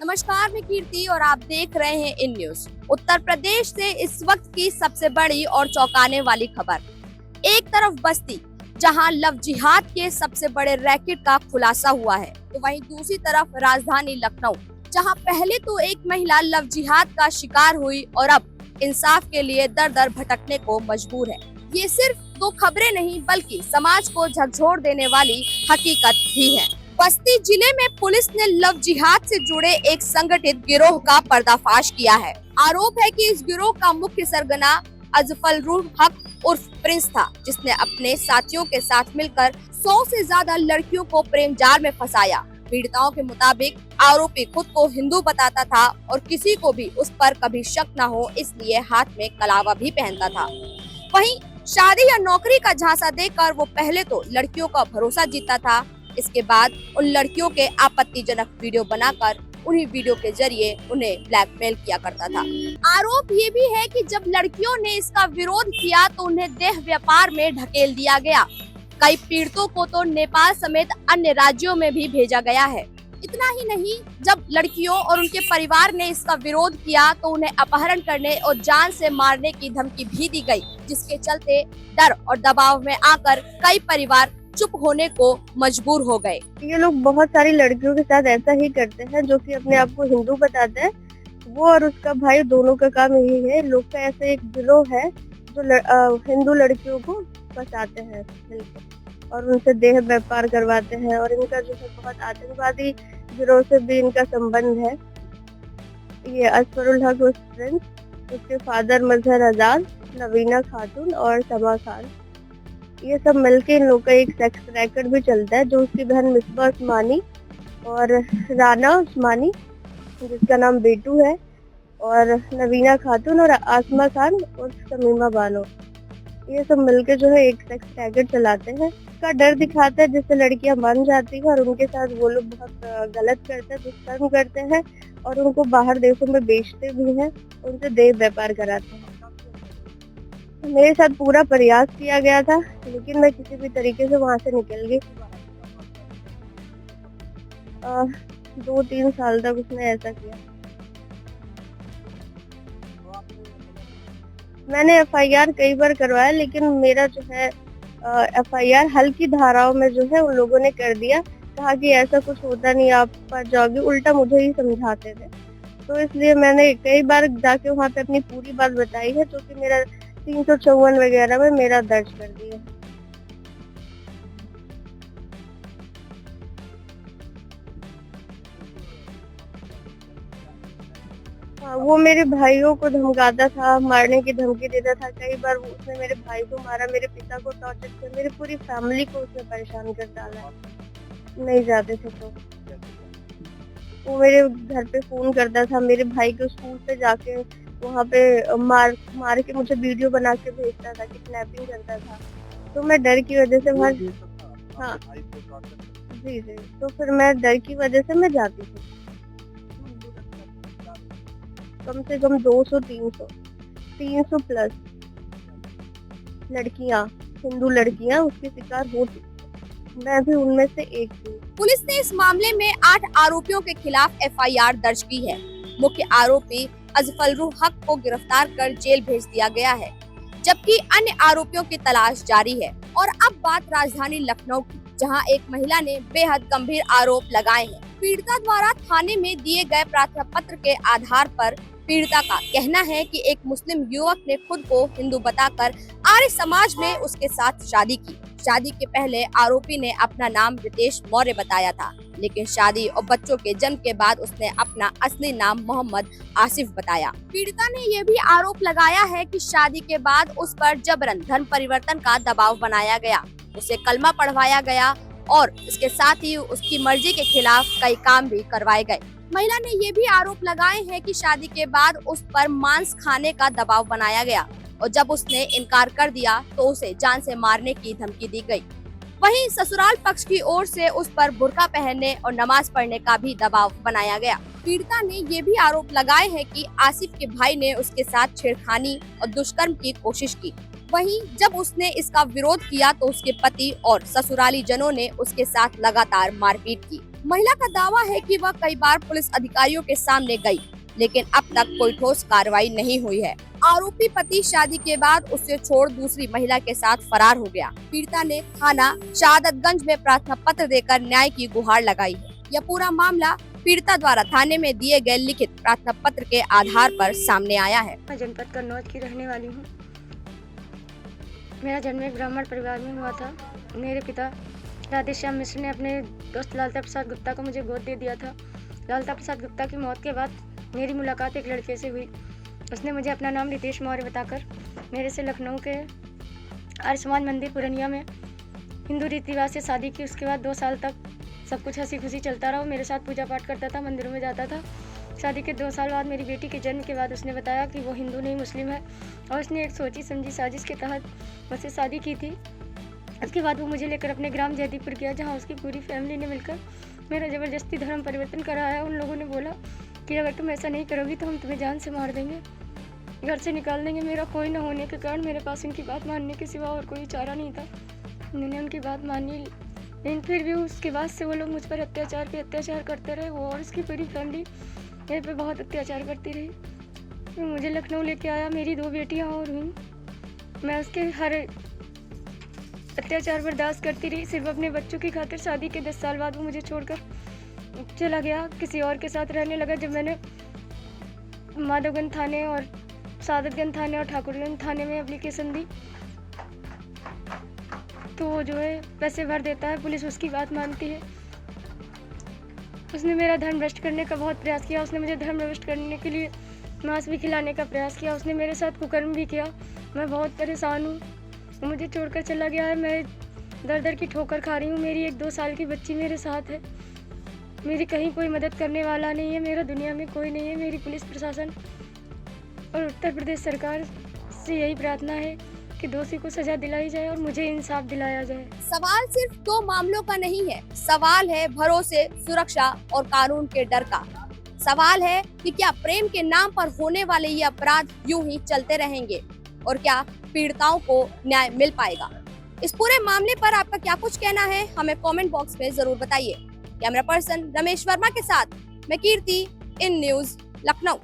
नमस्कार, मैं कीर्ति और आप देख रहे हैं इन न्यूज। उत्तर प्रदेश से इस वक्त की सबसे बड़ी और चौंकाने वाली खबर। एक तरफ बस्ती, जहां लव जिहाद के सबसे बड़े रैकेट का खुलासा हुआ है, तो वहीं दूसरी तरफ राजधानी लखनऊ, जहां पहले तो एक महिला लव जिहाद का शिकार हुई और अब इंसाफ के लिए दर दर भटकने को मजबूर है। ये सिर्फ दो खबरें नहीं, बल्कि समाज को झकझोर देने वाली हकीकत भी है। बस्ती जिले में पुलिस ने लव जिहाद से जुड़े एक संगठित गिरोह का पर्दाफाश किया है। आरोप है कि इस गिरोह का मुख्य सरगना अजफरुल हक उर्फ प्रिंस था, जिसने अपने साथियों के साथ मिलकर 100 से ज्यादा लड़कियों को प्रेम जाल में फंसाया। पीड़िताओं के मुताबिक आरोपी खुद को हिंदू बताता था और किसी को भी उस पर कभी शक न हो, इसलिए हाथ में कलावा भी पहनता था। वहीं शादी या नौकरी का झांसा देकर वो पहले तो लड़कियों का भरोसा जीता था, इसके बाद उन लड़कियों के आपत्तिजनक वीडियो बनाकर उन्हीं वीडियो के जरिए उन्हें ब्लैकमेल किया करता था। आरोप ये भी है कि जब लड़कियों ने इसका विरोध किया तो उन्हें देह व्यापार में ढकेल दिया गया। कई पीड़ितों को तो नेपाल समेत अन्य राज्यों में भी भेजा गया है। इतना ही नहीं, जब लड़कियों और उनके परिवार ने इसका विरोध किया तो उन्हें अपहरण करने और जान से मारने की धमकी भी दी गई, जिसके चलते डर और दबाव में आकर कई परिवार चुप होने को मजबूर हो गए। ये लोग बहुत सारी लड़कियों के साथ ऐसा ही करते हैं, जो कि अपने आप को हिंदू बताते हैं। वो और उसका भाई दोनों का काम यही है। लोग का ऐसे एक गिरोह है जो हिंदू लड़कियों को फंसाते हैं मिलकर और उनसे देह व्यापार करवाते हैं, और इनका जो है बहुत आतंकवादी गिरोह से भी इनका संबंध है। ये अजफरुल हक उर्फ प्रिंस, उसके फादर मजहर आजाद, नवीना खातून और समा खान, ये सब मिलके इन लोग का एक सेक्स रैकेट भी चलता है, जो उसकी बहन मिसबा उस्मानी और राना उस्मानी, जिसका नाम बेटू है, और नवीना खातून और आसमा खान और शमीमा बानो, ये सब मिलके जो है एक सेक्स रैकेट चलाते हैं। का डर दिखाते हैं, जिससे लड़कियां मान जाती हैं और उनके साथ वो लोग बहुत गलत करते हैं, दुष्कर्म करते हैं और उनको बाहर देशों में बेचते भी हैं, उनसे देह व्यापार कराते हैं। मेरे साथ पूरा प्रयास किया गया था, लेकिन मैं किसी भी तरीके से वहां से निकल गई। 2-3 साल तक उसने ऐसा किया। मैंने FIR कई बार करवाया, लेकिन मेरा जो है FIR हल्की धाराओं में जो है उन लोगों ने कर दिया। कहा कि ऐसा कुछ होता नहीं, आप फंस जाओगे, उल्टा मुझे ही समझाते थे। तो इसलिए मैंने कई बार जाके वहाँ पे अपनी पूरी बात बताई है, जो कि मेरा 354 वगैरह में मेरा दर्ज कर दिया। हाँ, वो मेरे भाइयों को धमकाता था, मारने की धमकी देता था। कई बार उसने मेरे भाई को मारा, मेरे पिता को टॉर्चर किया, मेरी पूरी फैमिली को उसने परेशान कर डाला। नहीं जाते थे तो वो मेरे घर पे फोन करता था, मेरे भाई को स्कूल पे जाके वहाँ पे मार के मुझे वीडियो बना के भेजता था, किडनैपिंग करता था। तो मैं डर की वजह से वहाँ, हाँ जी, तो फिर मैं डर की वजह से मैं जाती थी। कम से कम 200-300 प्लस लड़कियाँ, हिंदू लड़कियाँ उसके शिकार हो चुकी। मैं भी उनमें से एक थी। पुलिस ने इस मामले में 8 आरोपियों के खिलाफ FIR दर्ज की है। मुख्य आरोपी अजफरुल हक को गिरफ्तार कर जेल भेज दिया गया है, जबकि अन्य आरोपियों की तलाश जारी है। और अब बात राजधानी लखनऊ की, जहां एक महिला ने बेहद गंभीर आरोप लगाए हैं। पीड़िता द्वारा थाने में दिए गए प्रार्थना पत्र के आधार पर पीड़िता का कहना है कि एक मुस्लिम युवक ने खुद को हिंदू बताकर आर्य समाज में उसके साथ शादी की। शादी के पहले आरोपी ने अपना नाम रितेश मौर्य बताया था, लेकिन शादी और बच्चों के जन्म के बाद उसने अपना असली नाम मोहम्मद आसिफ बताया। पीड़िता ने यह भी आरोप लगाया है कि शादी के बाद उस पर जबरन धर्म परिवर्तन का दबाव बनाया गया, उसे कलमा पढ़वाया गया और इसके साथ ही उसकी मर्जी के खिलाफ कई काम भी करवाए गए। महिला ने ये भी आरोप लगाए हैं कि शादी के बाद उस पर मांस खाने का दबाव बनाया गया और जब उसने इनकार कर दिया तो उसे जान से मारने की धमकी दी गई। वहीं ससुराल पक्ष की ओर से उस पर बुर्का पहनने और नमाज पढ़ने का भी दबाव बनाया गया। पीड़िता ने ये भी आरोप लगाए हैं कि आसिफ के भाई ने उसके साथ छेड़खानी और दुष्कर्म की कोशिश की। वहीं जब उसने इसका विरोध किया तो उसके पति और ससुराली जनों ने उसके साथ लगातार मारपीट की। महिला का दावा है कि वह कई बार पुलिस अधिकारियों के सामने गई, लेकिन अब तक कोई ठोस कार्रवाई नहीं हुई है। आरोपी पति शादी के बाद उसे छोड़ दूसरी महिला के साथ फरार हो गया। पीड़िता ने थाना शहादतगंज में प्रार्थना पत्र देकर न्याय की गुहार लगाई है। यह पूरा मामला पीड़िता द्वारा थाने में दिए गए लिखित प्रार्थना पत्र के आधार पर सामने आया है। मैं जनपद कन्नौज की रहने वाली हूँ। मेरा जन्म एक ब्राह्मण परिवार में हुआ था। मेरे पिता राधेश्याम मिश्र ने अपने दोस्त लालता प्रसाद गुप्ता को मुझे गोद दे दिया था। लालता प्रसाद गुप्ता की मौत के बाद मेरी मुलाकात एक लड़के से हुई। उसने मुझे अपना नाम रितेश मौर्य बताकर मेरे से लखनऊ के आर्य समाज मंदिर पुरनिया में हिंदू रीति रिवाज से शादी की। उसके बाद 2 साल तक सब कुछ हंसी खुशी चलता रहा। वो मेरे साथ पूजा पाठ करता था, मंदिरों में जाता था। शादी के 2 साल बाद मेरी बेटी के जन्म के बाद उसने बताया कि वो हिंदू नहीं मुस्लिम है और उसने एक सोची समझी साजिश के तहत मुझसे शादी की थी। उसके बाद वो मुझे लेकर अपने ग्राम जयदीपुर गया, जहाँ उसकी पूरी फैमिली ने मिलकर मेरा ज़बरदस्ती धर्म परिवर्तन कराया। उन लोगों ने बोला कि अगर तुम ऐसा नहीं करोगी तो हम तुम्हें जान से मार देंगे, घर से निकाल देंगे। मेरा कोई न होने के कारण मेरे पास उनकी बात मानने के सिवा और कोई चारा नहीं था। मैंने उनकी बात मानी, लेकिन फिर भी उसके बाद से वो लोग मुझ पर अत्याचार पे अत्याचार करते रहे। वो और उसकी पूरी फैमिली मेरे पे बहुत अत्याचार करती रही। फिर मुझे लखनऊ लेके आया। मेरी 2 बेटियां और हुई। मैं उसके हर अत्याचार बर्दाश्त करती रही, सिर्फ अपने बच्चों की खातिर। शादी के 10 साल बाद वो मुझे छोड़कर चला गया, किसी और के साथ रहने लगा। जब मैंने माधवगंज थाने और सादतगंज थाने और ठाकुरगंज थाने में एप्लीकेशन दी तो वो जो है पैसे भर देता है, पुलिस उसकी बात मानती है। उसने मेरा धर्म भ्रष्ट करने का बहुत प्रयास किया। उसने मुझे धर्म भ्रष्ट करने के लिए मांस भी खिलाने का प्रयास किया। उसने मेरे साथ कुकर्म भी किया। मैं बहुत परेशान हूँ। वो मुझे छोड़कर चला गया है। मैं दर दर की ठोकर खा रही हूँ। मेरी एक 2 साल की बच्ची मेरे साथ है। मेरी कहीं कोई मदद करने वाला नहीं है। मेरा दुनिया में कोई नहीं है। मेरी पुलिस प्रशासन और उत्तर प्रदेश सरकार से यही प्रार्थना है कि दोषी को सजा दिलाई जाए और मुझे इंसाफ दिलाया जाए। सवाल सिर्फ 2 मामलों का नहीं है, सवाल है भरोसे, सुरक्षा और कानून के डर का। सवाल है कि क्या प्रेम के नाम पर होने वाले ये अपराध यूं ही चलते रहेंगे और क्या पीड़िताओं को न्याय मिल पाएगा। इस पूरे मामले पर आपका क्या कुछ कहना है, हमें कमेंट बॉक्स में जरूर बताइए। कैमरा पर्सन रमेश वर्मा के साथ मैं कीर्ति, इन न्यूज लखनऊ।